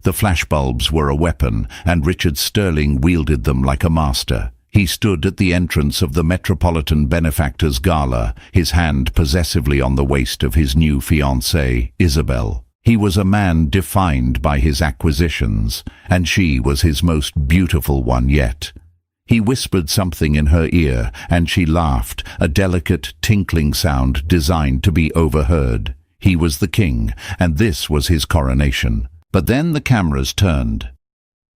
The flashbulbs were a weapon, and Richard Sterling wielded them like a master. He stood at the entrance of the Metropolitan Benefactor's Gala, his hand possessively on the waist of his new fiancée, Isabel. He was a man defined by his acquisitions, and she was his most beautiful one yet. He whispered something in her ear, and she laughed, a delicate, tinkling sound designed to be overheard. He was the king, and this was his coronation. But then the cameras turned.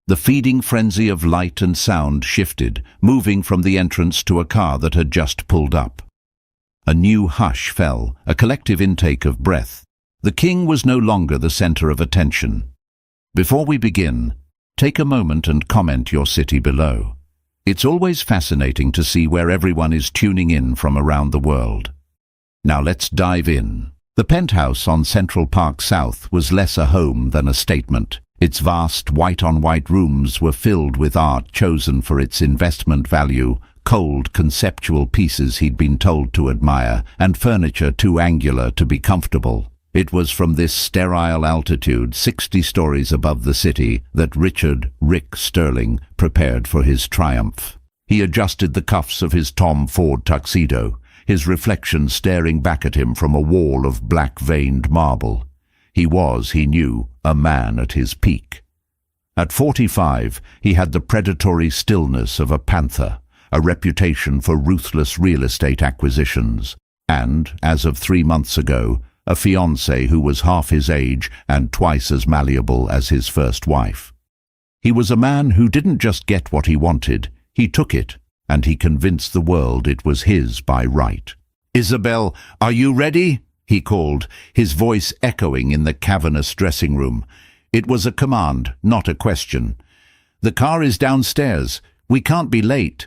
The feeding frenzy of light and sound shifted, moving from the entrance to a car that had just pulled up. A new hush fell, a collective intake of breath. The king was no longer the center of attention. Before we begin, take a moment and comment your city below. It's always fascinating to see where everyone is tuning in from around the world. Now let's dive in. The penthouse on Central Park South was less a home than a statement. Its vast white-on-white rooms were filled with art chosen for its investment value, cold conceptual pieces he'd been told to admire, and furniture too angular to be comfortable. It was from this sterile altitude, 60 stories above the city, that Richard "Rick" Sterling prepared for his triumph. He adjusted the cuffs of his Tom Ford tuxedo, his reflection staring back at him from a wall of black-veined marble. He was, he knew, a man at his peak. At 45, he had the predatory stillness of a panther, a reputation for ruthless real estate acquisitions, and, as of 3 months ago, a fiancée who was half his age and twice as malleable as his first wife. He was a man who didn't just get what he wanted, he took it, and he convinced the world it was his by right. "Isabel, are you ready?" he called, his voice echoing in the cavernous dressing room. It was a command, not a question. "The car is downstairs. We can't be late."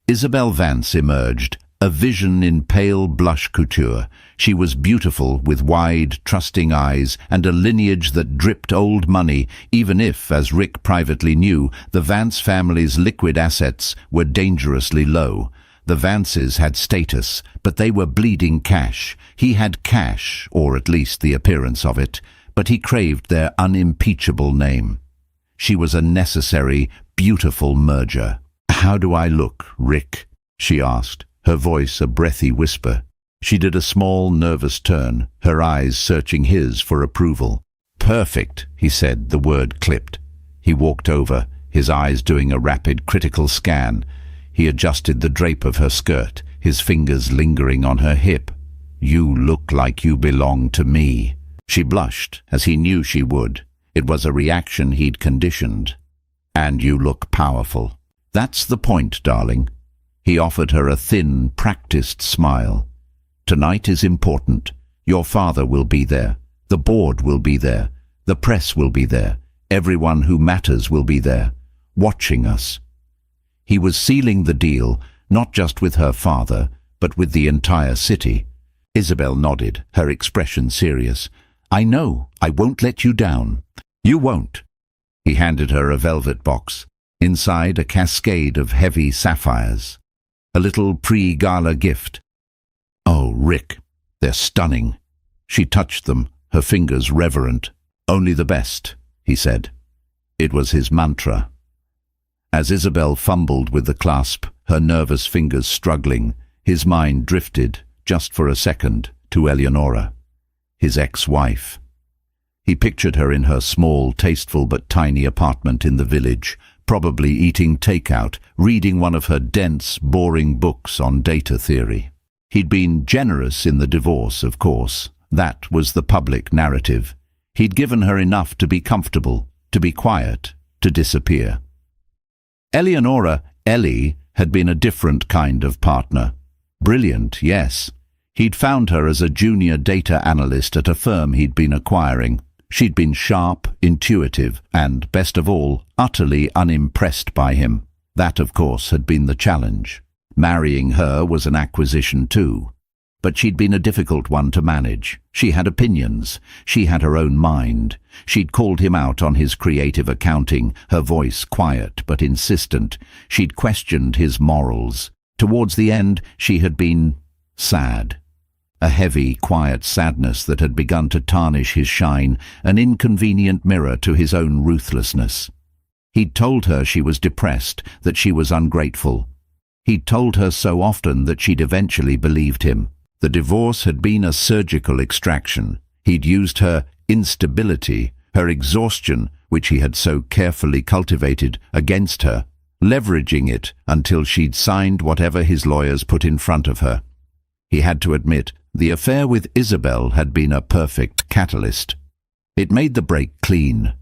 Isabel Vance emerged, a vision in pale blush couture. She was beautiful, with wide, trusting eyes and a lineage that dripped old money, even if, as Rick privately knew, the Vance family's liquid assets were dangerously low. The Vances had status, but they were bleeding cash. He had cash, or at least the appearance of it, but he craved their unimpeachable name. She was a necessary, beautiful merger. "How do I look, Rick?" she asked, her voice a breathy whisper. She did a small, nervous turn, her eyes searching his for approval. "Perfect," he said, the word clipped. He walked over, his eyes doing a rapid, critical scan. He adjusted the drape of her skirt, his fingers lingering on her hip. "You look like you belong to me." She blushed, as he knew she would. It was a reaction he'd conditioned. "And you look powerful." "That's the point, darling." He offered her a thin, practiced smile. "Tonight is important. Your father will be there. The board will be there. The press will be there. Everyone who matters will be there, watching us." He was sealing the deal, not just with her father, but with the entire city. Isabel nodded, her expression serious. "I know. I won't let you down." "You won't." He handed her a velvet box. Inside, a cascade of heavy sapphires. A little pre-gala gift. "Oh, Rick, they're stunning." She touched them, her fingers reverent. "Only the best," he said. It was his mantra. As Isabel fumbled with the clasp, her nervous fingers struggling, his mind drifted, just for a second, to Eleonora, his ex-wife. He pictured her in her small, tasteful but tiny apartment in the village, probably eating takeout, reading one of her dense, boring books on data theory. He'd been generous in the divorce, of course. That was the public narrative. He'd given her enough to be comfortable, to be quiet, to disappear. Eleonora, Ellie, had been a different kind of partner. Brilliant, yes. He'd found her as a junior data analyst at a firm he'd been acquiring. She'd been sharp, intuitive, and, best of all, utterly unimpressed by him. That, of course, had been the challenge. Marrying her was an acquisition too. But she'd been a difficult one to manage. She had opinions. She had her own mind. She'd called him out on his creative accounting, her voice quiet but insistent. She'd questioned his morals. Towards the end, she had been sad. a heavy, quiet sadness that had begun to tarnish his shine, an inconvenient mirror to his own ruthlessness. He'd told her she was depressed, that she was ungrateful. He'd told her so often that she'd eventually believed him. The divorce had been a surgical extraction. He'd used her instability, her exhaustion, which he had so carefully cultivated, against her, leveraging it until she'd signed whatever his lawyers put in front of her. He had to admit, the affair with Isabel had been a perfect catalyst. It made the break clean.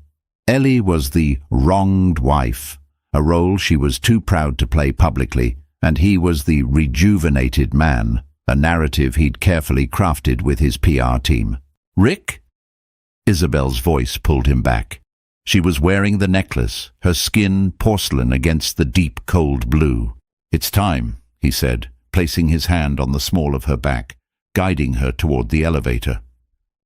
Ellie was the wronged wife, a role she was too proud to play publicly, and he was the rejuvenated man, a narrative he'd carefully crafted with his PR team. "Rick?" Isabel's voice pulled him back. She was wearing the necklace, her skin porcelain against the deep, cold blue. "It's time," he said, placing his hand on the small of her back, guiding her toward the elevator.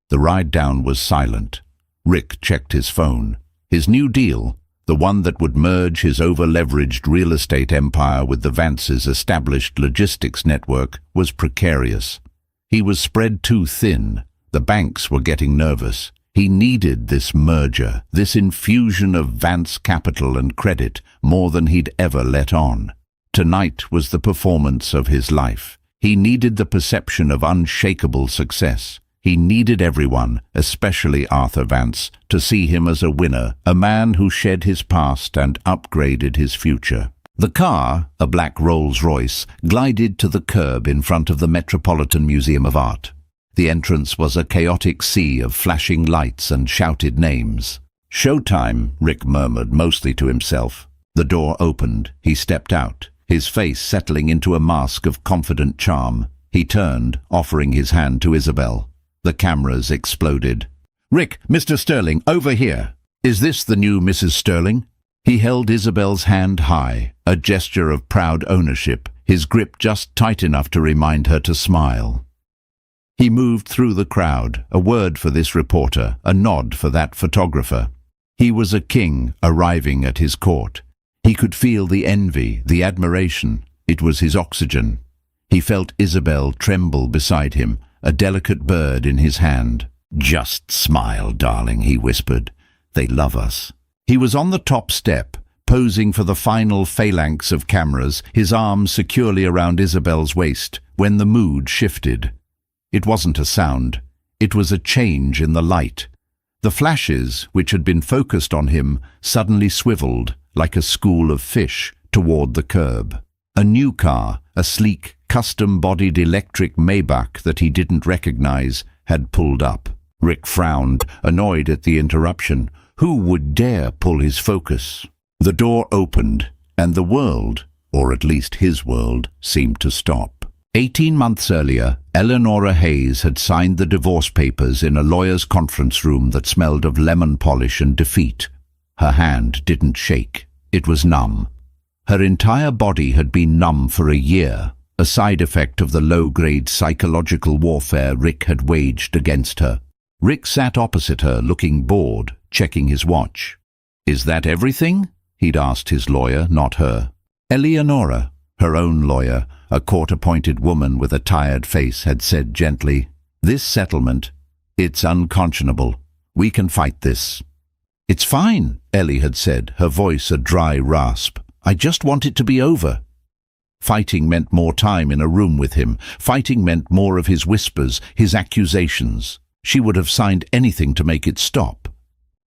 The ride down was silent. Rick checked his phone. His new deal, the one that would merge his over-leveraged real estate empire with the Vance's established logistics network, was precarious. He was spread too thin. The banks were getting nervous. He needed this merger, this infusion of Vance capital and credit, more than he'd ever let on. Tonight was the performance of his life. He needed the perception of unshakable success. He needed everyone, especially Arthur Vance, to see him as a winner, a man who shed his past and upgraded his future. The car, a black Rolls-Royce, glided to the curb in front of the Metropolitan Museum of Art. The entrance was a chaotic sea of flashing lights and shouted names. "Showtime," Rick murmured, mostly to himself. The door opened. He stepped out, his face settling into a mask of confident charm. He turned, offering his hand to Isabel. The cameras exploded. "Rick, Mr. Sterling, over here. Is this the new Mrs. Sterling?" He held Isabel's hand high, a gesture of proud ownership, his grip just tight enough to remind her to smile. He moved through the crowd, a word for this reporter, a nod for that photographer. He was a king arriving at his court. He could feel the envy, the admiration. It was his oxygen. He felt Isabel tremble beside him, a delicate bird in his hand. "Just smile, darling," he whispered. "They love us." He was on the top step, posing for the final phalanx of cameras, his arms securely around Isabel's waist, when the mood shifted. It wasn't a sound. It was a change in the light. The flashes, which had been focused on him, suddenly swiveled, like a school of fish, toward the curb. A new car, a sleek, custom-bodied electric Maybach that he didn't recognize, had pulled up. Rick frowned, annoyed at the interruption. Who would dare pull his focus? The door opened, and the world, or at least his world, seemed to stop. 18 months earlier, Eleanora Hayes had signed the divorce papers in a lawyer's conference room that smelled of lemon polish and defeat. Her hand didn't shake. It was numb. Her entire body had been numb for a year, a side effect of the low-grade psychological warfare Rick had waged against her. Rick sat opposite her, looking bored, checking his watch. "Is that everything?" he'd asked his lawyer, not her. Eleanora, her own lawyer, a court-appointed woman with a tired face, had said gently, "This settlement, it's unconscionable. We can fight this." "It's fine," Ellie had said, her voice a dry rasp. "I just want it to be over." Fighting meant more time in a room with him. Fighting meant more of his whispers, his accusations. She would have signed anything to make it stop.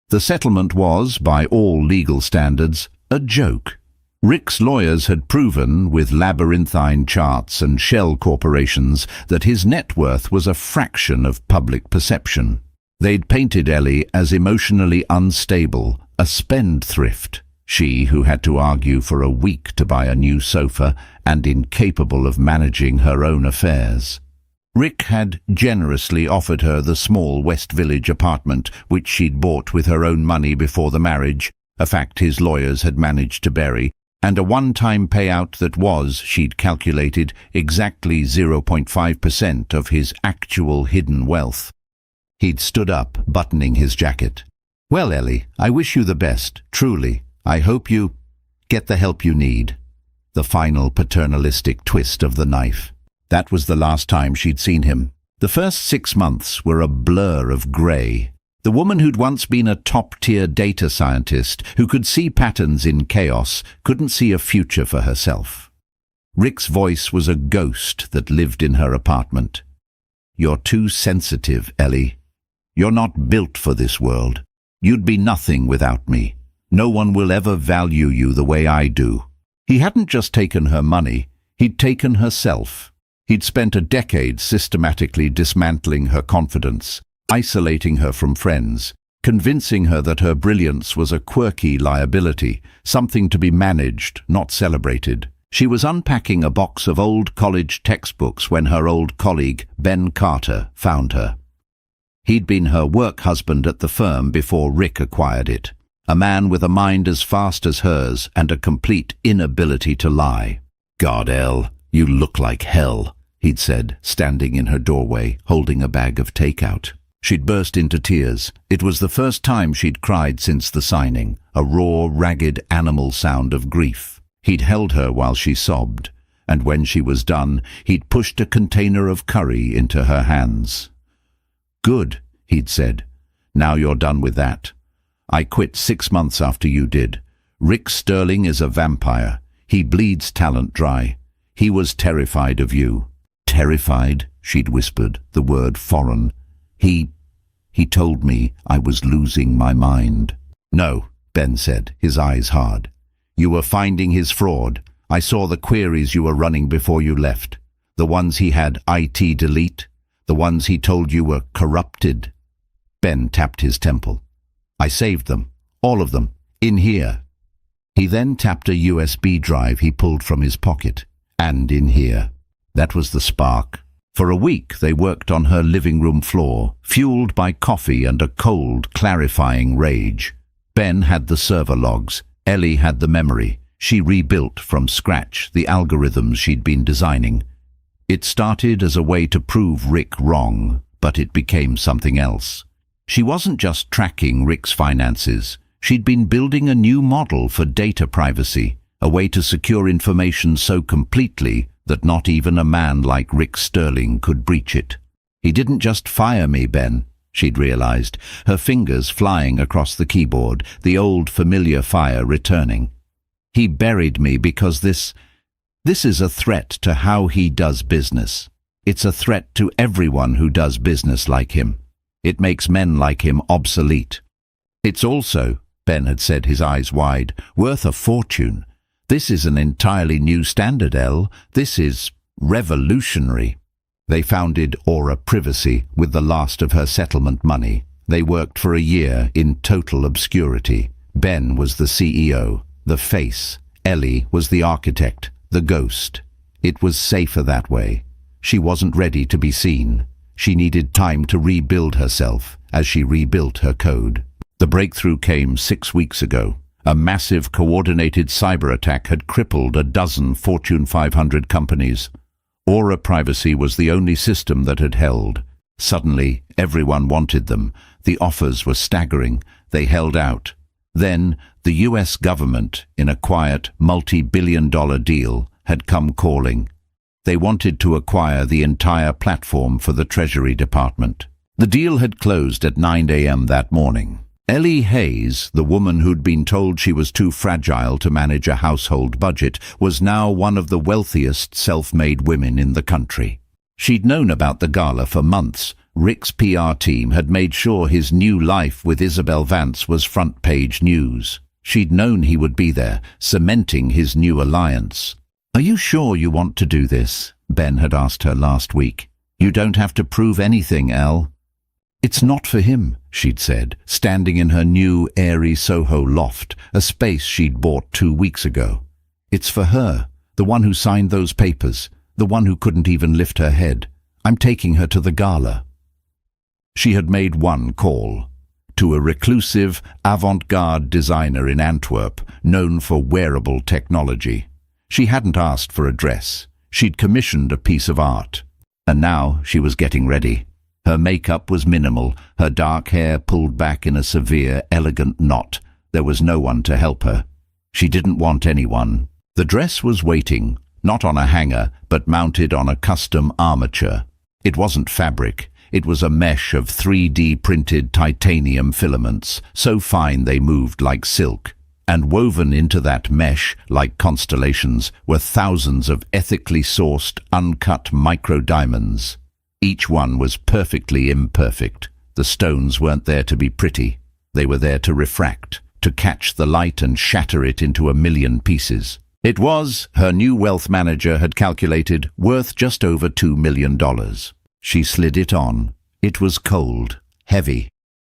The settlement was, by all legal standards, a joke. Rick's lawyers had proven, with labyrinthine charts and shell corporations, that his net worth was a fraction of public perception. They'd painted Ellie as emotionally unstable, a spendthrift. She who had to argue for a week to buy a new sofa and incapable of managing her own affairs. Rick had generously offered her the small West Village apartment which she'd bought with her own money before the marriage, a fact his lawyers had managed to bury, and a one-time payout that was, she'd calculated, exactly 0.5% of his actual hidden wealth. He'd stood up, buttoning his jacket. "Well, Ellie, I wish you the best, truly. I hope you get the help you need." The final paternalistic twist of the knife. That was the last time she'd seen him. The first 6 months were a blur of grey. The woman who'd once been a top-tier data scientist who could see patterns in chaos couldn't see a future for herself. Rick's voice was a ghost that lived in her apartment. "You're too sensitive, Ellie. You're not built for this world. You'd be nothing without me. No one will ever value you the way I do." He hadn't just taken her money, he'd taken herself. He'd spent a decade systematically dismantling her confidence, isolating her from friends, convincing her that her brilliance was a quirky liability, something to be managed, not celebrated. She was unpacking a box of old college textbooks when her old colleague, Ben Carter, found her. He'd been her work husband at the firm before Rick acquired it, a man with a mind as fast as hers and a complete inability to lie. "God, Elle, you look like hell," he'd said, standing in her doorway, holding a bag of takeout. She'd burst into tears. It was the first time she'd cried since the signing, a raw, ragged animal sound of grief. He'd held her while she sobbed, and when she was done, he'd pushed a container of curry into her hands. "Good," he'd said. "Now you're done with that. I quit 6 months after you did. Rick Sterling is a vampire. He bleeds talent dry. He was terrified of you." "Terrified?" she'd whispered, the word foreign. He told me I was losing my mind." "No," Ben said, his eyes hard. "You were finding his fraud. I saw the queries you were running before you left. The ones he had IT delete. The ones he told you were corrupted." Ben tapped his temple. "I saved them. All of them. In here." He then tapped a USB drive he pulled from his pocket. "And in here." That was the spark. For a week they worked on her living room floor, fueled by coffee and a cold, clarifying rage. Ben had the server logs. Ellie had the memory. She rebuilt from scratch the algorithms she'd been designing. It started as a way to prove Rick wrong, but it became something else. She wasn't just tracking Rick's finances. She'd been building a new model for data privacy, a way to secure information so completely that not even a man like Rick Sterling could breach it. "He didn't just fire me, Ben," she'd realized, her fingers flying across the keyboard, the old familiar fire returning. "He buried me because this is a threat to how he does business. It's a threat to everyone who does business like him. It makes men like him obsolete. It's also," Ben had said, his eyes wide, "worth a fortune. This is an entirely new standard, Elle. This is revolutionary." They founded Aura Privacy with the last of her settlement money. They worked for a year in total obscurity. Ben was the CEO, the face. Ellie was the architect, the ghost. It was safer that way. She wasn't ready to be seen. She needed time to rebuild herself as she rebuilt her code. The breakthrough came 6 weeks ago. A massive coordinated cyber attack had crippled a dozen Fortune 500 companies. Aura Privacy was the only system that had held. Suddenly, everyone wanted them. The offers were staggering. They held out. Then, the US government, in a quiet, multi-billion-dollar deal, had come calling. They wanted to acquire the entire platform for the Treasury Department. The deal had closed at 9 a.m. that morning. Ellie Hayes, the woman who'd been told she was too fragile to manage a household budget, was now one of the wealthiest self-made women in the country. She'd known about the gala for months. Rick's PR team had made sure his new life with Isabel Vance was front-page news. She'd known he would be there, cementing his new alliance. "Are you sure you want to do this?" Ben had asked her last week. "You don't have to prove anything, Elle." "It's not for him," she'd said, standing in her new, airy Soho loft, a space she'd bought 2 weeks ago. "It's for her, the one who signed those papers, the one who couldn't even lift her head. I'm taking her to the gala." She had made one call, to a reclusive, avant-garde designer in Antwerp, known for wearable technology. She hadn't asked for a dress. She'd commissioned a piece of art. And now she was getting ready. Her makeup was minimal, her dark hair pulled back in a severe, elegant knot. There was no one to help her. She didn't want anyone. The dress was waiting, not on a hanger, but mounted on a custom armature. It wasn't fabric. It was a mesh of 3D printed titanium filaments, so fine they moved like silk. And woven into that mesh, like constellations, were thousands of ethically sourced, uncut micro-diamonds. Each one was perfectly imperfect. The stones weren't there to be pretty. They were there to refract, to catch the light and shatter it into a million pieces. It was, her new wealth manager had calculated, worth just over $2 million. She slid it on. It was cold, heavy.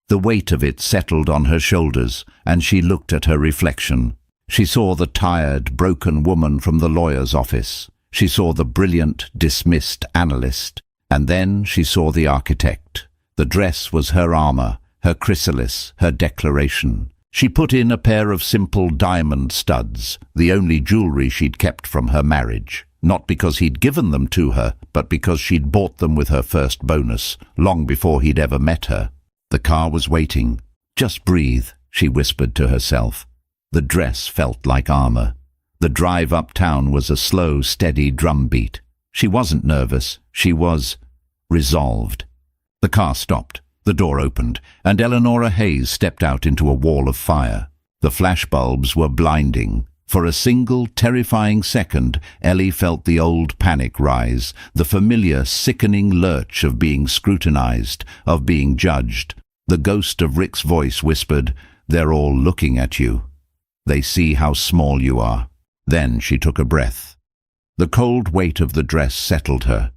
The weight of it settled on her shoulders, and she looked at her reflection. She saw the tired, broken woman from the lawyer's office. She saw the brilliant, dismissed analyst. And then she saw the architect. The dress was her armor, her chrysalis, her declaration. She put in a pair of simple diamond studs, the only jewelry she'd kept from her marriage. Not because he'd given them to her, but because she'd bought them with her first bonus, long before he'd ever met her. The car was waiting. Just breathe, she whispered to herself. The dress felt like armor. The drive uptown was a slow, steady drumbeat. She wasn't nervous. She was resolved. The car stopped. The door opened, and Eleanor Hayes stepped out into a wall of fire. The flashbulbs were blinding. For a single, terrifying second, Ellie felt the old panic rise, the familiar, sickening lurch of being scrutinized, of being judged. The ghost of Rick's voice whispered, "They're all looking at you. They see how small you are." Then she took a breath. The cold weight of the dress settled her.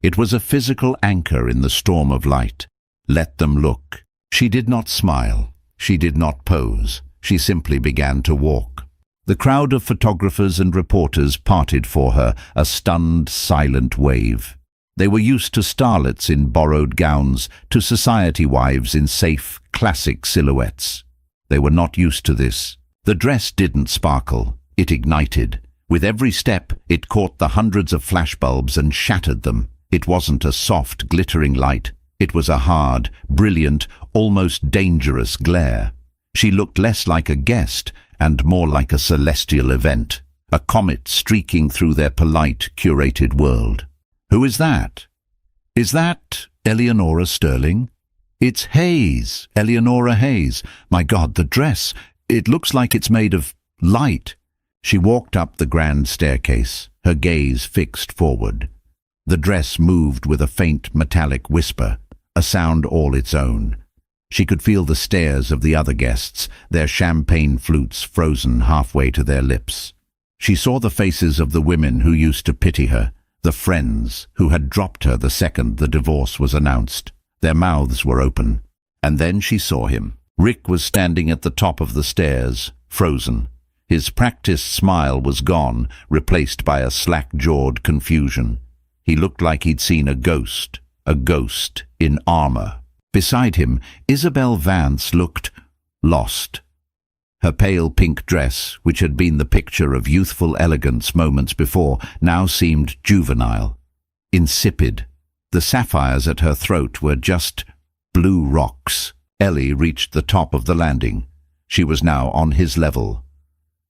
It was a physical anchor in the storm of light. Let them look. She did not smile. She did not pose. She simply began to walk. The crowd of photographers and reporters parted for her, a stunned, silent wave. They were used to starlets in borrowed gowns, to society wives in safe, classic silhouettes. They were not used to this. The dress didn't sparkle. It ignited. With every step, it caught the hundreds of flashbulbs and shattered them. It wasn't a soft, glittering light. It was a hard, brilliant, almost dangerous glare. She looked less like a guest and more like a celestial event, a comet streaking through their polite, curated world. Who is that? Is that Eleanor Sterling? It's Hayes, Eleanor Hayes. My God, the dress. It looks like it's made of light. She walked up the grand staircase, her gaze fixed forward. The dress moved with a faint metallic whisper, a sound all its own. She could feel the stares of the other guests, their champagne flutes frozen halfway to their lips. She saw the faces of the women who used to pity her, the friends who had dropped her the second the divorce was announced. Their mouths were open. And then she saw him. Rick was standing at the top of the stairs, frozen. His practiced smile was gone, replaced by a slack-jawed confusion. He looked like he'd seen a ghost in armor. Beside him, Isabel Vance looked lost. Her pale pink dress, which had been the picture of youthful elegance moments before, now seemed juvenile, insipid. The sapphires at her throat were just blue rocks. Ellie reached the top of the landing. She was now on his level.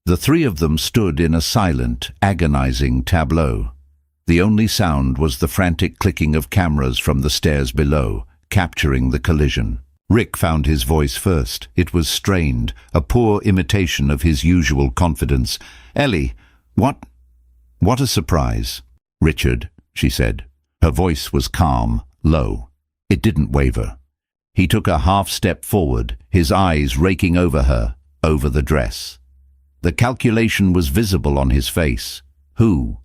The three of them stood in a silent, agonizing tableau. The only sound was the frantic clicking of cameras from the stairs below, capturing the collision. Rick found his voice first. It was strained, a poor imitation of his usual confidence. "Ellie, what a surprise." "Richard," she said. Her voice was calm, low. It didn't waver. He took a half-step forward, his eyes raking over her, over the dress. The calculation was visible on his face. Who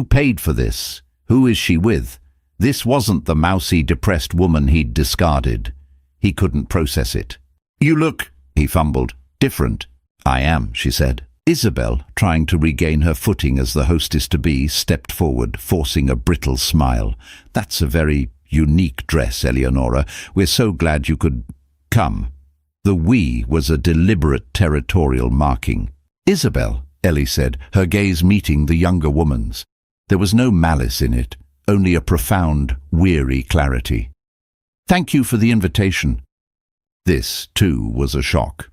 paid for this? Who is she with? This wasn't the mousy, depressed woman he'd discarded. He couldn't process it. "You look," he fumbled, "different." "I am," she said. Isabel, trying to regain her footing as the hostess-to-be, stepped forward, forcing a brittle smile. "That's a very unique dress, Eleonora. We're so glad you could come." The "we" was a deliberate territorial marking. "Isabel," Ellie said, her gaze meeting the younger woman's. There was no malice in it, only a profound, weary clarity. "Thank you for the invitation." This, too, was a shock.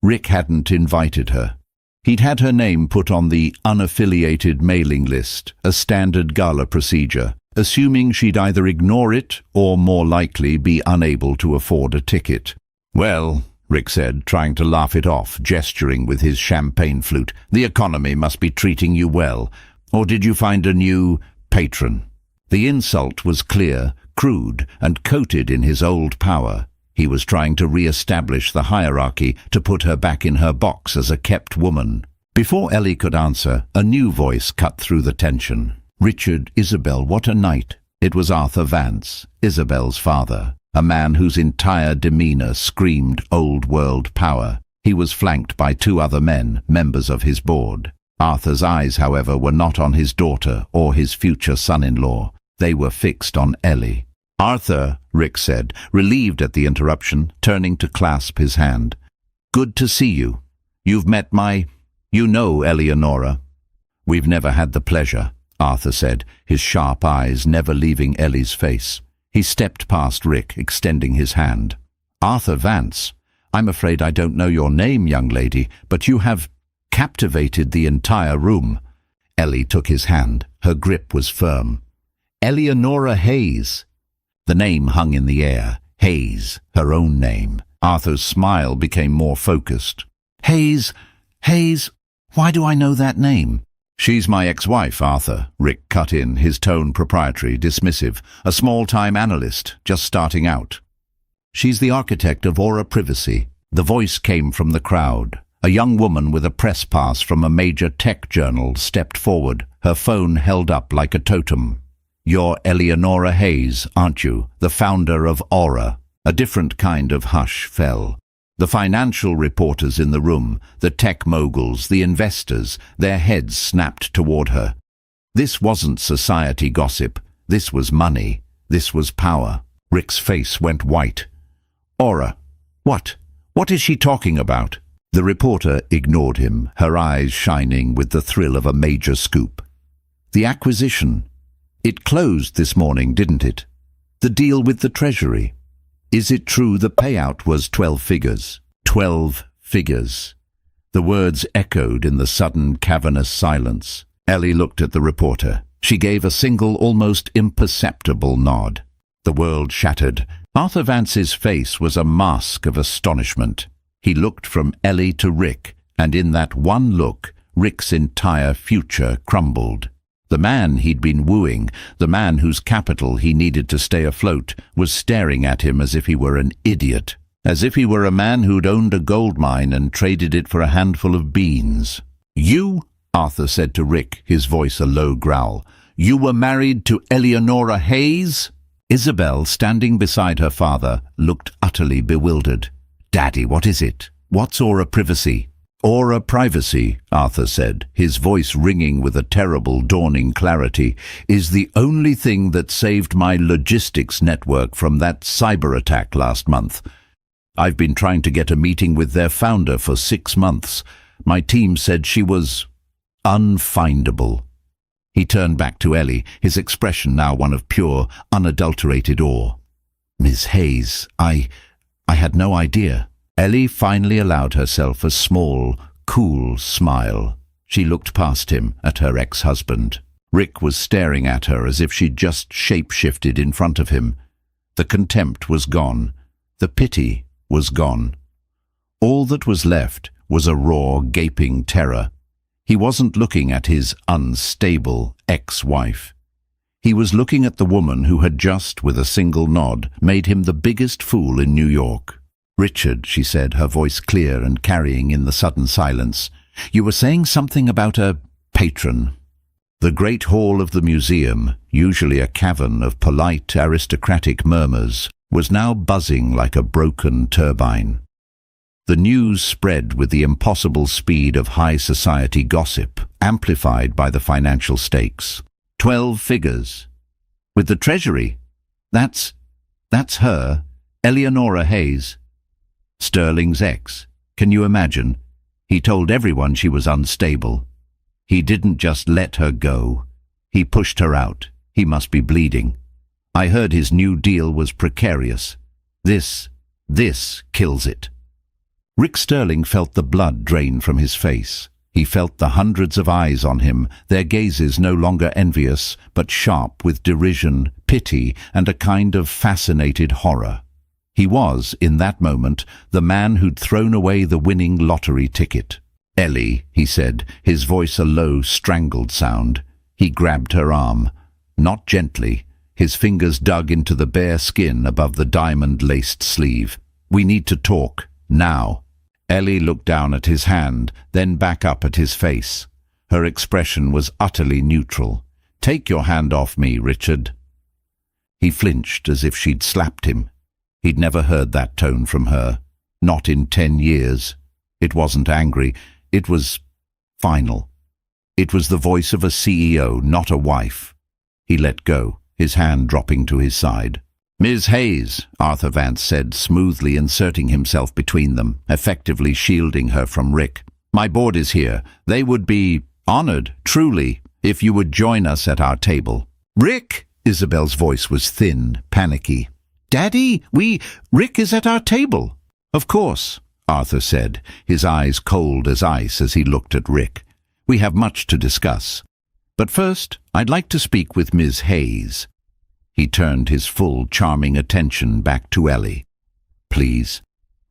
Rick hadn't invited her. He'd had her name put on the unaffiliated mailing list, a standard Gala procedure, assuming she'd either ignore it or more likely be unable to afford a ticket. "Well," Rick said, trying to laugh it off, gesturing with his champagne flute, "the economy must be treating you well. Or did you find a new patron?" The insult was clear, crude, and coated in his old power. He was trying to re-establish the hierarchy, to put her back in her box as a kept woman. Before Ellie could answer, a new voice cut through the tension. "Richard, Isabel, what a night." It was Arthur Vance, Isabel's father, a man whose entire demeanor screamed old-world power. He was flanked by two other men, members of his board. Arthur's eyes, however, were not on his daughter or his future son-in-law. They were fixed on Ellie. "Arthur," Rick said, relieved at the interruption, turning to clasp his hand. "Good to see you. You've met you know Eleonora." "We've never had the pleasure," Arthur said, his sharp eyes never leaving Ellie's face. He stepped past Rick, extending his hand. "Arthur Vance, I'm afraid I don't know your name, young lady, but you have captivated the entire room." Ellie took his hand. Her grip was firm. "Eleonora Hayes." The name hung in the air. Hayes, her own name. Arthur's smile became more focused. Hayes, why do I know that name?" "She's my ex-wife, Arthur," Rick cut in, his tone proprietary, dismissive. "A small-time analyst, just starting out." "She's the architect of Aura Privacy." The voice came from the crowd. A young woman with a press pass from a major tech journal stepped forward, her phone held up like a totem. "You're Eleonora Hayes, aren't you? The founder of Aura." A different kind of hush fell. The financial reporters in the room, the tech moguls, the investors, their heads snapped toward her. This wasn't society gossip. This was money. This was power. Rick's face went white. "Aura? What? What is she talking about?" The reporter ignored him, her eyes shining with the thrill of a major scoop. "The acquisition. It closed this morning, didn't it? The deal with the Treasury. Is it true the payout was 12 figures? 12 figures. The words echoed in the sudden cavernous silence. Ellie looked at the reporter. She gave a single, almost imperceptible nod. The world shattered. Arthur Vance's face was a mask of astonishment. He looked from Ellie to Rick, and in that one look, Rick's entire future crumbled. The man he'd been wooing, the man whose capital he needed to stay afloat, was staring at him as if he were an idiot, as if he were a man who'd owned a gold mine and traded it for a handful of beans. "You," Arthur said to Rick, his voice a low growl, "you were married to Eleonora Hayes?" Isabel, standing beside her father, looked utterly bewildered. "Daddy, what is it? What's Aura Privacy?" "Aura Privacy," Arthur said, his voice ringing with a terrible, dawning clarity, "is the only thing that saved my logistics network from that cyber attack last month. I've been trying to get a meeting with their founder for 6 months. My team said she was unfindable." He turned back to Ellie, his expression now one of pure, unadulterated awe. "Miss Hayes, I had no idea." Ellie finally allowed herself a small, cool smile. She looked past him at her ex-husband. Rick was staring at her as if she'd just shape-shifted in front of him. The contempt was gone. The pity was gone. All that was left was a raw, gaping terror. He wasn't looking at his unstable ex-wife. He was looking at the woman who had just, with a single nod, made him the biggest fool in New York. "Richard," she said, her voice clear and carrying in the sudden silence, "you were saying something about a patron." The great hall of the museum, usually a cavern of polite, aristocratic murmurs, was now buzzing like a broken turbine. The news spread with the impossible speed of high society gossip, amplified by the financial stakes. 12 figures. With the Treasury? That's her, Eleonora Hayes. Sterling's ex. Can you imagine? He told everyone she was unstable. He didn't just let her go. He pushed her out. He must be bleeding. I heard his new deal was precarious. This kills it. Rick Sterling felt the blood drain from his face. He felt the hundreds of eyes on him, their gazes no longer envious, but sharp with derision, pity, and a kind of fascinated horror. He was, in that moment, the man who'd thrown away the winning lottery ticket. "Ellie," he said, his voice a low, strangled sound. He grabbed her arm. Not gently. His fingers dug into the bare skin above the diamond-laced sleeve. "We need to talk. Now." Ellie looked down at his hand, then back up at his face. Her expression was utterly neutral. "Take your hand off me, Richard." He flinched as if she'd slapped him. He'd never heard that tone from her. Not in 10 years. It wasn't angry. It was final. It was the voice of a CEO, not a wife. He let go, his hand dropping to his side. "Ms. Hayes," Arthur Vance said, smoothly inserting himself between them, effectively shielding her from Rick. "My board is here. They would be honored, truly, if you would join us at our table." "Rick!" Isabel's voice was thin, panicky. "Daddy, Rick is at our table." "Of course," Arthur said, his eyes cold as ice as he looked at Rick. "We have much to discuss. But first, I'd like to speak with Ms. Hayes." He turned his full, charming attention back to Ellie. "Please."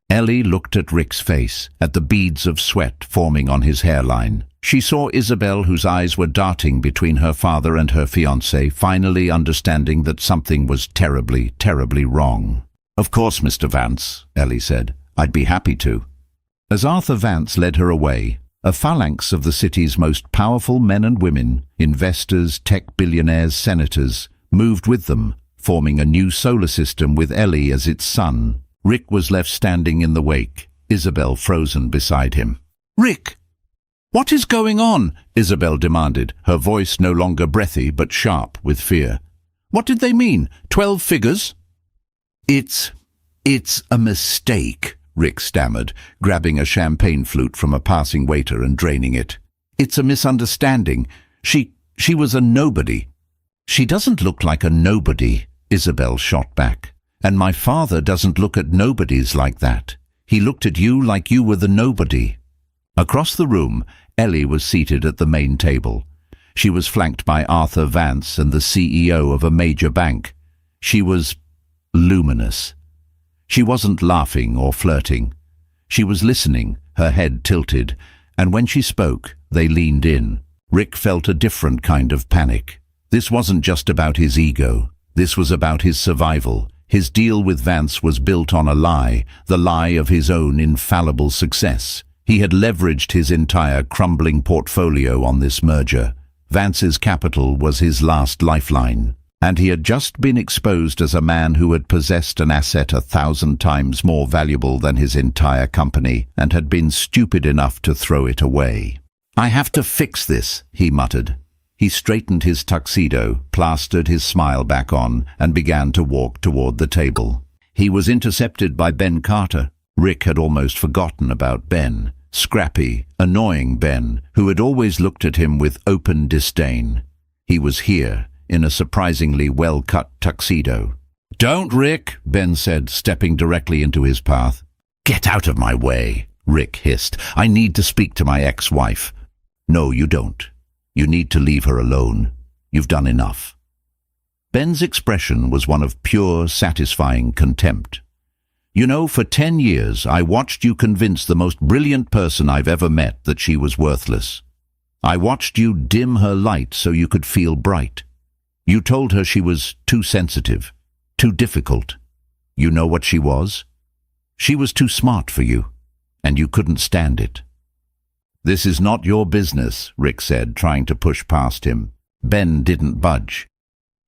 Ellie looked at Rick's face, at the beads of sweat forming on his hairline. She saw Isabel, whose eyes were darting between her father and her fiancé, finally understanding that something was terribly, terribly wrong. "Of course, Mr. Vance," Ellie said. "I'd be happy to." As Arthur Vance led her away, a phalanx of the city's most powerful men and women, investors, tech billionaires, senators, moved with them, forming a new solar system with Ellie as its sun. Rick was left standing in the wake, Isabel frozen beside him. "Rick! What is going on?" Isabel demanded, her voice no longer breathy but sharp with fear. "What did they mean? 12 figures?" It's a mistake," Rick stammered, grabbing a champagne flute from a passing waiter and draining it. "It's a misunderstanding. She was a nobody." "She doesn't look like a nobody," Isabel shot back. "And my father doesn't look at nobodies like that. He looked at you like you were the nobody." Across the room, Ellie was seated at the main table. She was flanked by Arthur Vance and the CEO of a major bank. She was luminous. She wasn't laughing or flirting. She was listening, her head tilted, and when she spoke, they leaned in. Rick felt a different kind of panic. This wasn't just about his ego. This was about his survival. His deal with Vance was built on a lie, the lie of his own infallible success. He had leveraged his entire crumbling portfolio on this merger. Vance's capital was his last lifeline, and he had just been exposed as a man who had possessed an asset 1,000 times more valuable than his entire company and had been stupid enough to throw it away. "I have to fix this," he muttered. He straightened his tuxedo, plastered his smile back on, and began to walk toward the table. He was intercepted by Ben Carter. Rick had almost forgotten about Ben. Scrappy, annoying Ben, who had always looked at him with open disdain. He was here, in a surprisingly well-cut tuxedo. "Don't, Rick," Ben said, stepping directly into his path. "Get out of my way," Rick hissed. "I need to speak to my ex-wife." "No, you don't. You need to leave her alone. You've done enough." Ben's expression was one of pure, satisfying contempt. "You know, for 10 years I watched you convince the most brilliant person I've ever met that she was worthless. I watched you dim her light so you could feel bright. You told her she was too sensitive, too difficult. You know what she was? She was too smart for you, and you couldn't stand it." "This is not your business," Rick said, trying to push past him. Ben didn't budge.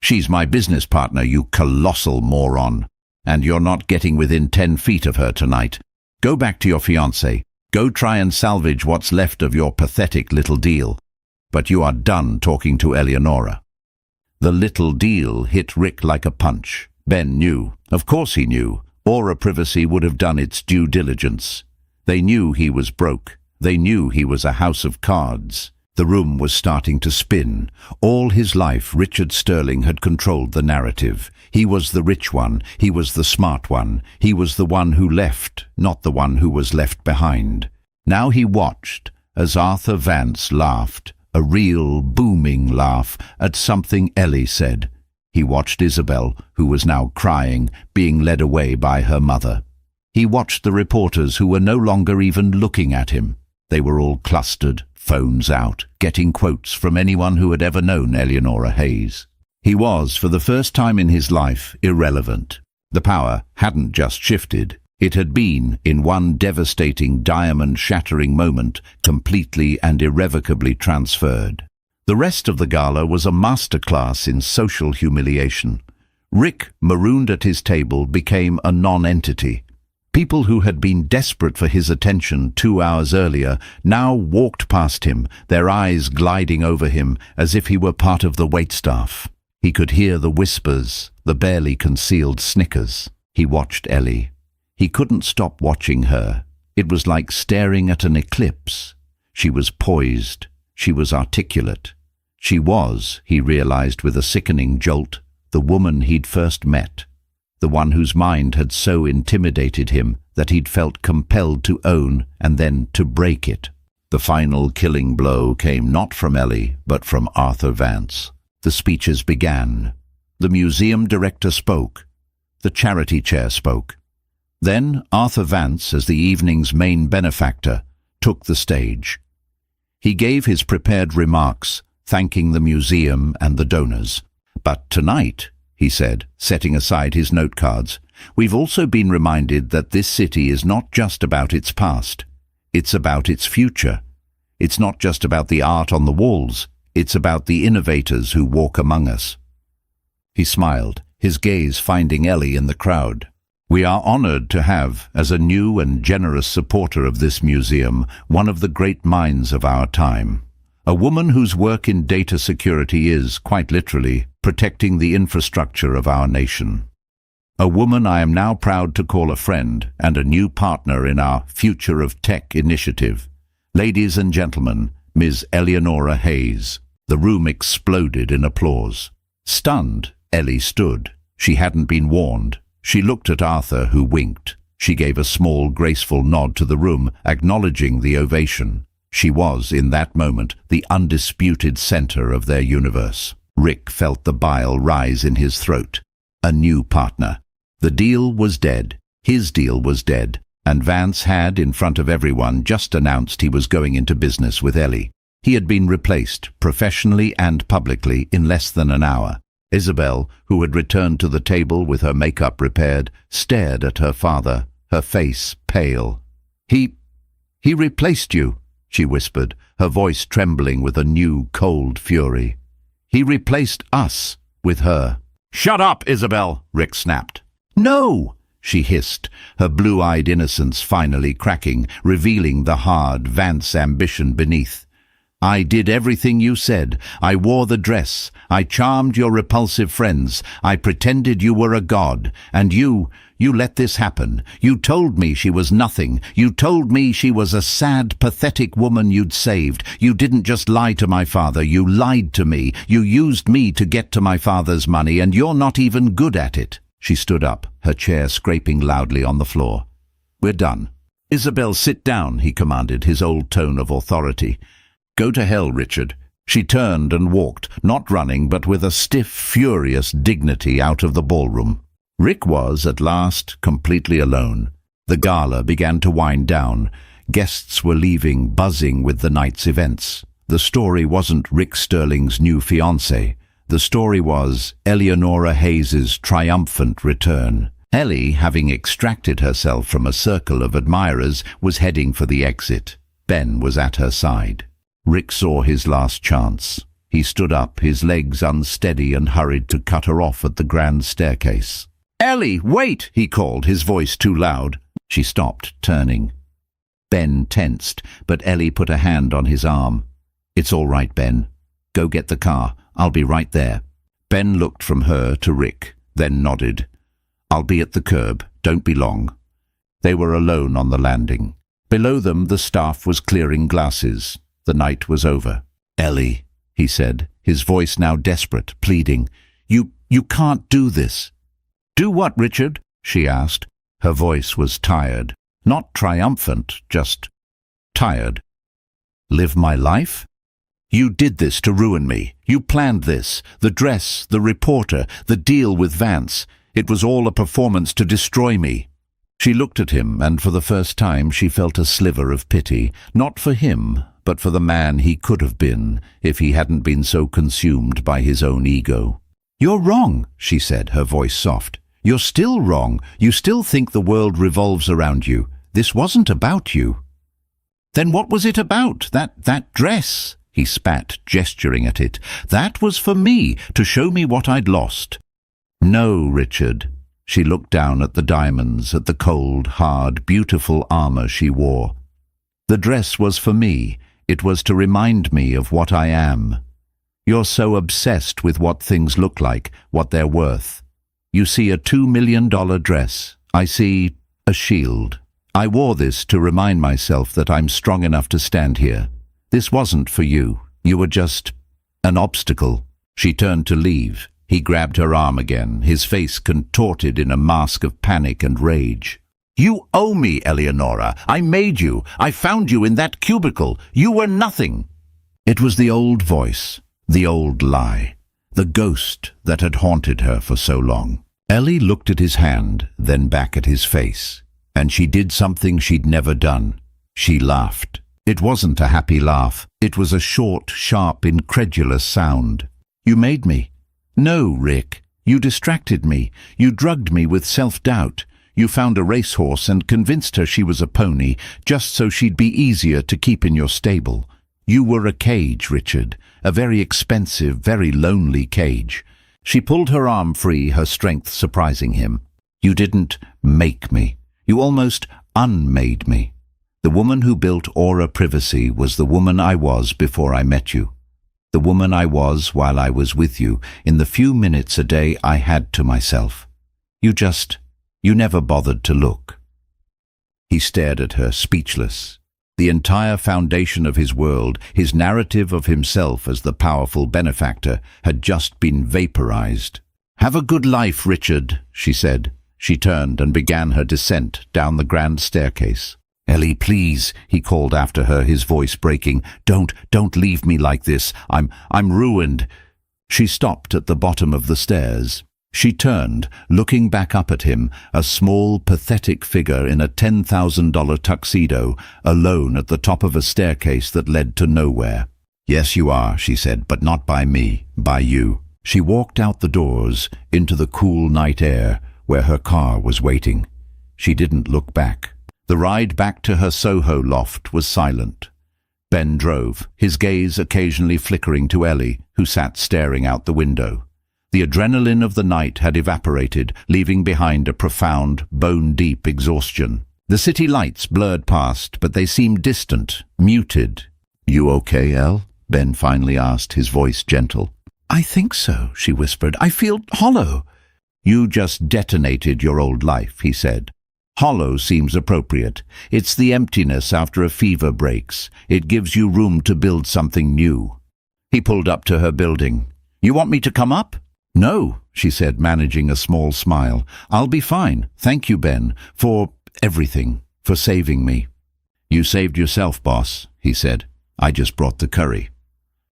"She's my business partner, you colossal moron. And you're not getting within 10 feet of her tonight. Go back to your fiancée. Go try and salvage what's left of your pathetic little deal. But you are done talking to Eleonora." The little deal hit Rick like a punch. Ben knew. Of course he knew. Aura Privacy would have done its due diligence. They knew he was broke. They knew he was a house of cards. The room was starting to spin. All his life, Richard Sterling had controlled the narrative. He was the rich one. He was the smart one. He was the one who left, not the one who was left behind. Now he watched, as Arthur Vance laughed, a real booming laugh, at something Ellie said. He watched Isabel, who was now crying, being led away by her mother. He watched the reporters who were no longer even looking at him. They were all clustered, phones out, getting quotes from anyone who had ever known Eleanora Hayes. He was, for the first time in his life, irrelevant. The power hadn't just shifted. It had been, in one devastating, diamond-shattering moment, completely and irrevocably transferred. The rest of the gala was a masterclass in social humiliation. Rick, marooned at his table, became a non-entity. People who had been desperate for his attention 2 hours earlier now walked past him, their eyes gliding over him as if he were part of the waitstaff. He could hear the whispers, the barely concealed snickers. He watched Ellie. He couldn't stop watching her. It was like staring at an eclipse. She was poised. She was articulate. She was, he realized with a sickening jolt, the woman he'd first met. The one whose mind had so intimidated him that he'd felt compelled to own and then to break it. The final killing blow came not from Ellie, but from Arthur Vance. The speeches began. The museum director spoke. The charity chair spoke. Then Arthur Vance, as the evening's main benefactor, took the stage. He gave his prepared remarks, thanking the museum and the donors. "But tonight," he said, setting aside his note cards, "we've also been reminded that this city is not just about its past. It's about its future. It's not just about the art on the walls. It's about the innovators who walk among us." He smiled, his gaze finding Ellie in the crowd. "We are honored to have, as a new and generous supporter of this museum, one of the great minds of our time. A woman whose work in data security is, quite literally, protecting the infrastructure of our nation. A woman I am now proud to call a friend and a new partner in our Future of Tech initiative. Ladies and gentlemen, Ms. Eleanora Hayes." The room exploded in applause. Stunned, Ellie stood. She hadn't been warned. She looked at Arthur, who winked. She gave a small, graceful nod to the room, acknowledging the ovation. She was, in that moment, the undisputed center of their universe. Rick felt the bile rise in his throat. A new partner. The deal was dead. His deal was dead. And Vance had, in front of everyone, just announced he was going into business with Ellie. He had been replaced, professionally and publicly, in less than an hour. Isabel, who had returned to the table with her makeup repaired, stared at her father, her face pale. He replaced you," she whispered, her voice trembling with a new, cold fury. "He replaced us with her." "Shut up, Isabel!" Rick snapped. "No!" she hissed, her blue-eyed innocence finally cracking, revealing the hard Vance ambition beneath. "I did everything you said. I wore the dress. I charmed your repulsive friends. I pretended you were a god. And you let this happen. You told me she was nothing. You told me she was a sad, pathetic woman you'd saved. You didn't just lie to my father. You lied to me. You used me to get to my father's money, and you're not even good at it." She stood up, her chair scraping loudly on the floor. "We're done." "Isabel, sit down," he commanded, his old tone of authority. "Go to hell, Richard." She turned and walked, not running, but with a stiff, furious dignity out of the ballroom. Rick was, at last, completely alone. The gala began to wind down. Guests were leaving, buzzing with the night's events. The story wasn't Rick Sterling's new fiancée. The story was Eleanora Hayes's triumphant return. Ellie, having extracted herself from a circle of admirers, was heading for the exit. Ben was at her side. Rick saw his last chance. He stood up, his legs unsteady, and hurried to cut her off at the grand staircase. "Ellie, wait!" he called, his voice too loud. She stopped, turning. Ben tensed, but Ellie put a hand on his arm. "It's all right, Ben. Go get the car. I'll be right there." Ben looked from her to Rick, then nodded. "I'll be at the curb. Don't be long." They were alone on the landing. Below them, the staff was clearing glasses. The night was over. "Ellie," he said, his voice now desperate, pleading, You can't do this." "Do what, Richard?" she asked. Her voice was tired. Not triumphant, just tired. Live my life? You did this to ruin me. You planned this. The dress, the reporter, the deal with Vance. It was all a performance to destroy me. She looked at him, and for the first time she felt a sliver of pity, not for him, but for the man he could have been if he hadn't been so consumed by his own ego. "You're wrong," she said, her voice soft. "You're still wrong. You still think the world revolves around you. This wasn't about you." "Then what was it about? That dress?" He spat, gesturing at it. "That was for me, to show me what I'd lost." "No, Richard." She looked down at the diamonds, at the cold, hard, beautiful armor she wore. "The dress was for me. It was to remind me of what I am. You're so obsessed with what things look like, what they're worth. You see a $2 million dress. I see a shield. I wore this to remind myself that I'm strong enough to stand here. This wasn't for you. You were just an obstacle." She turned to leave. He grabbed her arm again, his face contorted in a mask of panic and rage. "You owe me, Eleonora. I made you. I found you in that cubicle. You were nothing." It was the old voice, the old lie, the ghost that had haunted her for so long. Ellie looked at his hand, then back at his face, and she did something she'd never done. She laughed. It wasn't a happy laugh. It was a short, sharp, incredulous sound. "You made me." "No, Rick. You distracted me. You drugged me with self-doubt. You found a racehorse and convinced her she was a pony, just so she'd be easier to keep in your stable. You were a cage, Richard. A very expensive, very lonely cage." She pulled her arm free, her strength surprising him. "You didn't make me. You almost unmade me. The woman who built Aura Privacy was the woman I was before I met you. The woman I was while I was with you, in the few minutes a day I had to myself. You never bothered to look." He stared at her, speechless. The entire foundation of his world, his narrative of himself as the powerful benefactor, had just been vaporized. "Have a good life, Richard," she said. She turned and began her descent down the grand staircase. "Ellie, please," he called after her, his voice breaking. Don't leave me like this. I'm ruined." She stopped at the bottom of the stairs. She turned, looking back up at him, a small, pathetic figure in a $10,000 tuxedo, alone at the top of a staircase that led to nowhere. "Yes, you are," she said, "but not by me, by you." She walked out the doors, into the cool night air, where her car was waiting. She didn't look back. The ride back to her Soho loft was silent. Ben drove, his gaze occasionally flickering to Ellie, who sat staring out the window. The adrenaline of the night had evaporated, leaving behind a profound, bone-deep exhaustion. The city lights blurred past, but they seemed distant, muted. "You okay, Elle?" Ben finally asked, his voice gentle. "I think so," she whispered. "I feel hollow." "You just detonated your old life," he said. "Hollow seems appropriate. It's the emptiness after a fever breaks. It gives you room to build something new." He pulled up to her building. "You want me to come up?" "No," she said, managing a small smile. "I'll be fine. Thank you, Ben, for everything, for saving me." "You saved yourself, boss," he said. "I just brought the curry."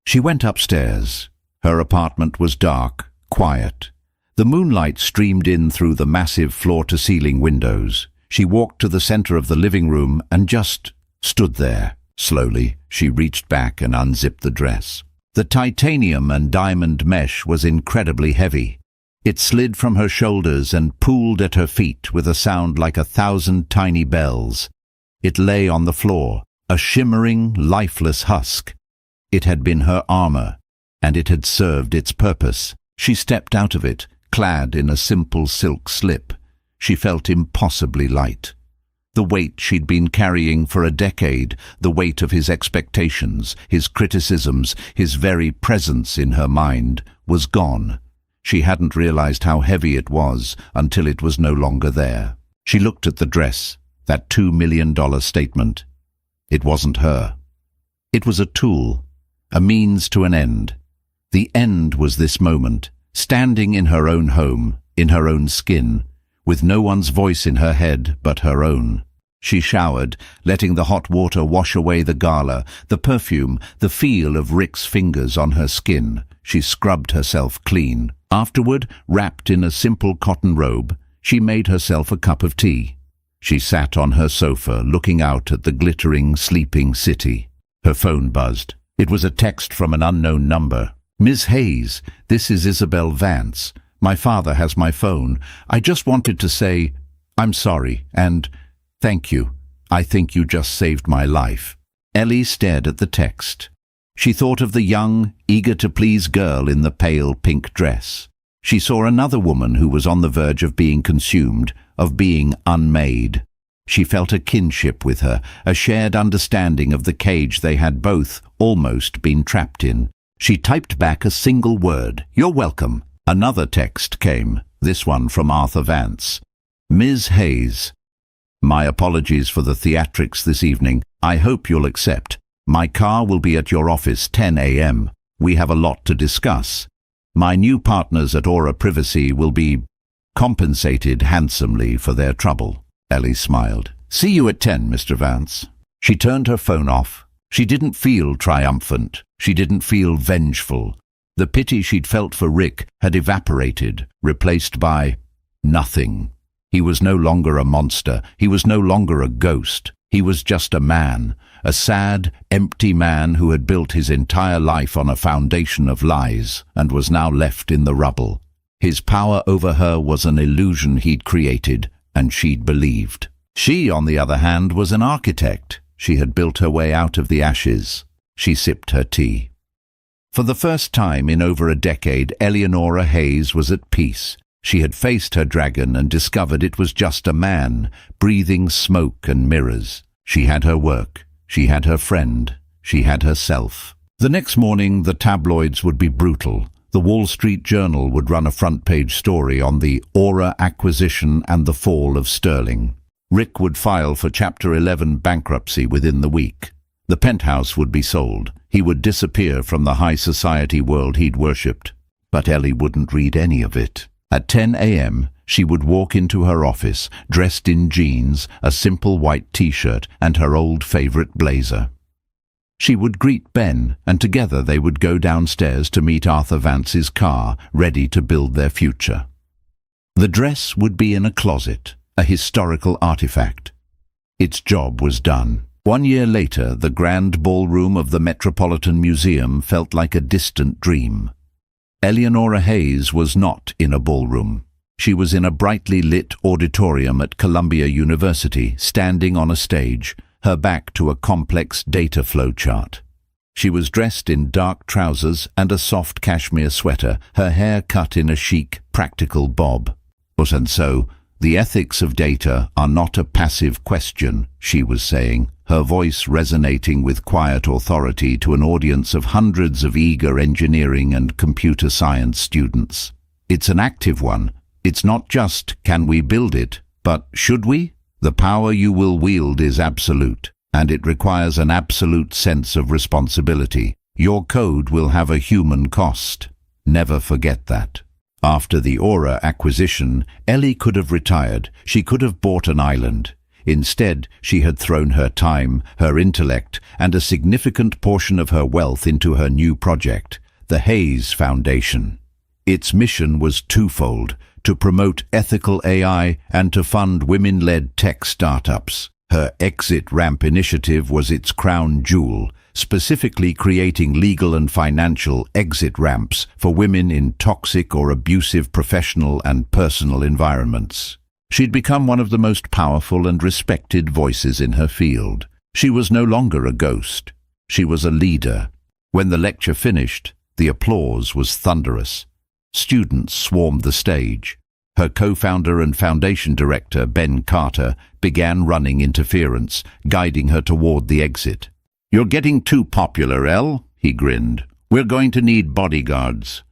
She went upstairs. Her apartment was dark, quiet. The moonlight streamed in through the massive floor-to-ceiling windows. She walked to the center of the living room and just stood there. Slowly, she reached back and unzipped the dress. The titanium and diamond mesh was incredibly heavy. It slid from her shoulders and pooled at her feet with a sound like 1,000 tiny bells. It lay on the floor, a shimmering, lifeless husk. It had been her armor, and it had served its purpose. She stepped out of it, clad in a simple silk slip. She felt impossibly light. The weight she'd been carrying for a decade, the weight of his expectations, his criticisms, his very presence in her mind, was gone. She hadn't realized how heavy it was until it was no longer there. She looked at the dress, that $2 million statement. It wasn't her. It was a tool, a means to an end. The end was this moment, standing in her own home, in her own skin, with no one's voice in her head but her own. She showered, letting the hot water wash away the Gala, the perfume, the feel of Rick's fingers on her skin. She scrubbed herself clean. Afterward, wrapped in a simple cotton robe, she made herself a cup of tea. She sat on her sofa, looking out at the glittering, sleeping city. Her phone buzzed. It was a text from an unknown number. "Ms. Hayes, this is Isabel Vance. My father has my phone. I just wanted to say, I'm sorry, and thank you. I think you just saved my life." Ellie stared at the text. She thought of the young, eager-to-please girl in the pale pink dress. She saw another woman who was on the verge of being consumed, of being unmade. She felt a kinship with her, a shared understanding of the cage they had both almost been trapped in. She typed back a single word, "You're welcome." Another text came, this one from Arthur Vance. "Ms. Hayes, my apologies for the theatrics this evening. I hope you'll accept. My car will be at your office 10 a.m. We have a lot to discuss. My new partners at Aura Privacy will be compensated handsomely for their trouble." Ellie smiled. "See you at 10, Mr. Vance." She turned her phone off. She didn't feel triumphant. She didn't feel vengeful. The pity she'd felt for Rick had evaporated, replaced by nothing. He was no longer a monster. He was no longer a ghost. He was just a man, a sad, empty man who had built his entire life on a foundation of lies and was now left in the rubble. His power over her was an illusion he'd created, and she'd believed. She, on the other hand, was an architect. She had built her way out of the ashes. She sipped her tea. For the first time in over a decade, Eleonora Hayes was at peace. She had faced her dragon and discovered it was just a man, breathing smoke and mirrors. She had her work. She had her friend. She had herself. The next morning, the tabloids would be brutal. The Wall Street Journal would run a front-page story on the Aura acquisition and the fall of sterling. Rick would file for Chapter 11 bankruptcy within the week. The penthouse would be sold. He would disappear from the high society world he'd worshipped. But Ellie wouldn't read any of it. At 10 a.m., she would walk into her office, dressed in jeans, a simple white t-shirt, and her old favorite blazer. She would greet Ben, and together they would go downstairs to meet Arthur Vance's car, ready to build their future. The dress would be in a closet, a historical artifact. Its job was done. 1 year later, the grand ballroom of the Metropolitan Museum felt like a distant dream. Eleonora Hayes was not in a ballroom. She was in a brightly lit auditorium at Columbia University, standing on a stage, her back to a complex data flow chart. She was dressed in dark trousers and a soft cashmere sweater, her hair cut in a chic, practical bob. And so, the ethics of data are not a passive question, she was saying, her voice resonating with quiet authority to an audience of hundreds of eager engineering and computer science students. It's an active one. It's not just, can we build it, but should we? The power you will wield is absolute, and it requires an absolute sense of responsibility. Your code will have a human cost. Never forget that. After the Aura acquisition, Ellie could have retired. She could have bought an island. Instead, she had thrown her time, her intellect, and a significant portion of her wealth into her new project, the Hayes Foundation. Its mission was twofold: to promote ethical AI and to fund women-led tech startups. Her Exit Ramp initiative was its crown jewel, specifically creating legal and financial exit ramps for women in toxic or abusive professional and personal environments. She'd become one of the most powerful and respected voices in her field. She was no longer a ghost. She was a leader. When the lecture finished, the applause was thunderous. Students swarmed the stage. Her co-founder and foundation director, Ben Carter, began running interference, guiding her toward the exit. "You're getting too popular, Elle," he grinned. "We're going to need bodyguards."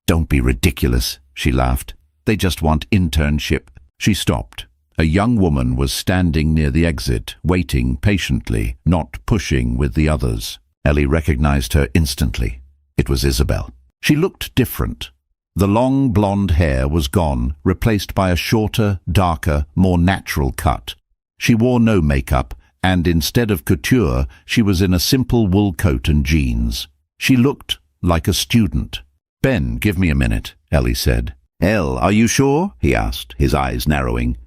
"Don't be ridiculous," she laughed. "They just want internship." She stopped. A young woman was standing near the exit, waiting patiently, not pushing with the others. Ellie recognized her instantly. It was Isabel. She looked different. The long blonde hair was gone, replaced by a shorter, darker, more natural cut. She wore no makeup, and instead of couture, she was in a simple wool coat and jeans. She looked like a student. "Ben, give me a minute," Ellie said. "Elle, are you sure?" he asked, his eyes narrowing.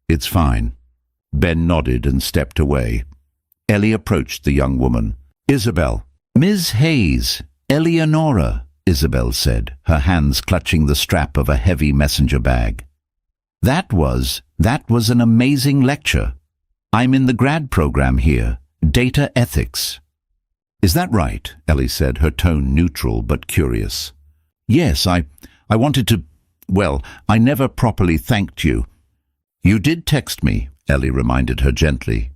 "It's fine." Ben nodded and stepped away. Ellie approached the young woman. "Isabel." "Miss Hayes, Eleonora," Isabel said, her hands clutching the strap of a heavy messenger bag. That was an amazing lecture. I'm in the grad program here, Data Ethics." "Is that right?" Ellie said, her tone neutral but curious. "Yes, I wanted to... Well, I never properly thanked you." "You did text me," Ellie reminded her gently.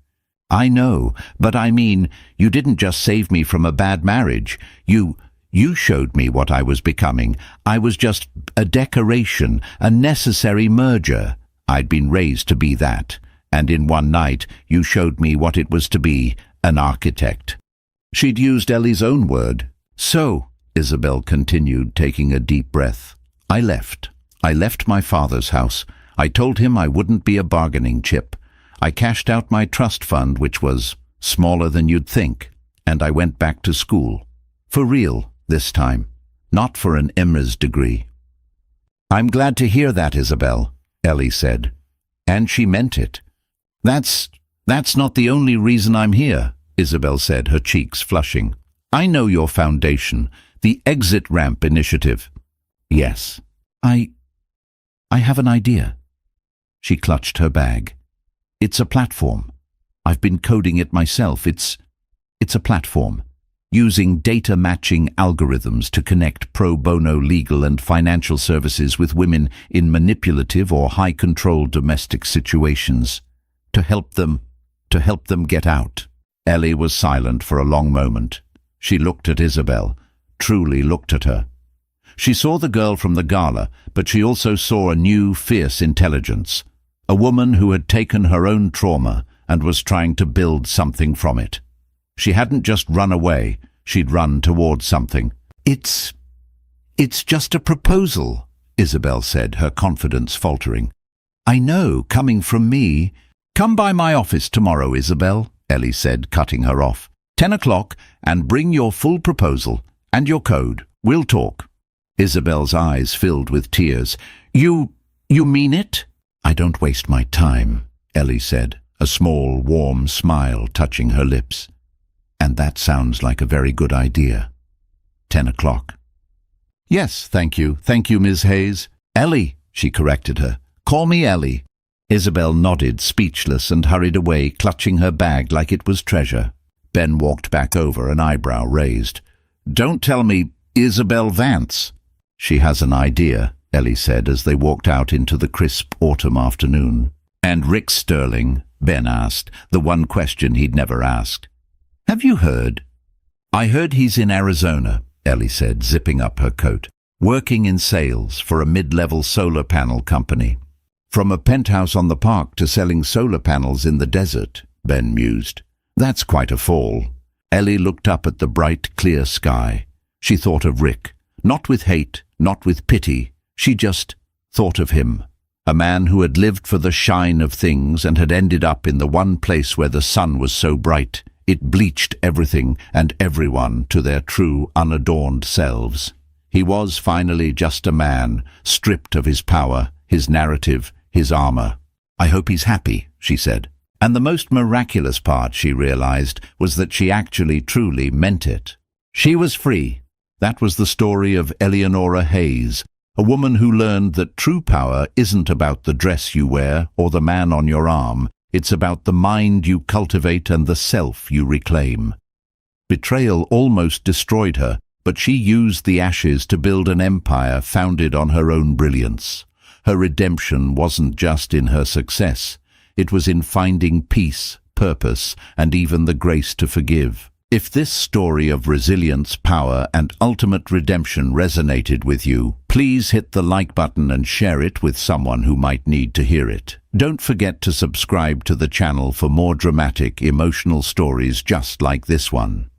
"I know, but I mean, you didn't just save me from a bad marriage. You showed me what I was becoming. I was just a decoration, a necessary merger. I'd been raised to be that. And in one night, you showed me what it was to be, an architect." She'd used Ellie's own word. "So," Isabel continued, taking a deep breath, I left my father's house. I told him I wouldn't be a bargaining chip. I cashed out my trust fund, which was smaller than you'd think, and I went back to school. For real, this time. Not for an Emma's degree." "I'm glad to hear that, Isabel," Ellie said. And she meant it. That's not the only reason I'm here," Isabel said, her cheeks flushing. "I know your foundation, the Exit Ramp Initiative." "Yes. I have an idea." She clutched her bag. "It's a platform. I've been coding it myself. It's a platform, using data matching algorithms to connect pro bono legal and financial services with women in manipulative or high-control domestic situations, to help them get out." Ellie was silent for a long moment. She looked at Isabel, truly looked at her. She saw the girl from the Gala, but she also saw a new, fierce intelligence, a woman who had taken her own trauma and was trying to build something from it. She hadn't just run away, she'd run towards something. It's just a proposal," Isabel said, her confidence faltering. "I know, coming from me." "Come by my office tomorrow, Isabel," Ellie said, cutting her off. 10 o'clock, and bring your full proposal and your code. We'll talk." Isabel's eyes filled with tears. You mean it?" "I don't waste my time," Ellie said, a small, warm smile touching her lips. "And that sounds like a very good idea. 10 o'clock. "Yes, thank you, Ms. Hayes." "Ellie," she corrected her. "Call me Ellie." Isabel nodded, speechless, and hurried away, clutching her bag like it was treasure. Ben walked back over, an eyebrow raised. "Don't tell me Isabel Vance." "She has an idea," Ellie said as they walked out into the crisp autumn afternoon. "And Rick Sterling?" Ben asked, the one question he'd never asked. "Have you heard?" "I heard he's in Arizona," Ellie said, zipping up her coat, "working in sales for a mid-level solar panel company." "From a penthouse on the park to selling solar panels in the desert," Ben mused. "That's quite a fall." Ellie looked up at the bright, clear sky. She thought of Rick, not with hate, not with pity. She just thought of him, a man who had lived for the shine of things and had ended up in the one place where the sun was so bright it bleached everything and everyone to their true, unadorned selves. He was finally just a man, stripped of his power, his narrative, his armor. "I hope he's happy," she said. And the most miraculous part, she realized, was that she actually truly meant it. She was free. That was the story of Eleonora Hayes, a woman who learned that true power isn't about the dress you wear or the man on your arm. It's about the mind you cultivate and the self you reclaim. Betrayal almost destroyed her, but she used the ashes to build an empire founded on her own brilliance. Her redemption wasn't just in her success. It was in finding peace, purpose, and even the grace to forgive. If this story of resilience, power, and ultimate redemption resonated with you, please hit the like button and share it with someone who might need to hear it. Don't forget to subscribe to the channel for more dramatic, emotional stories just like this one.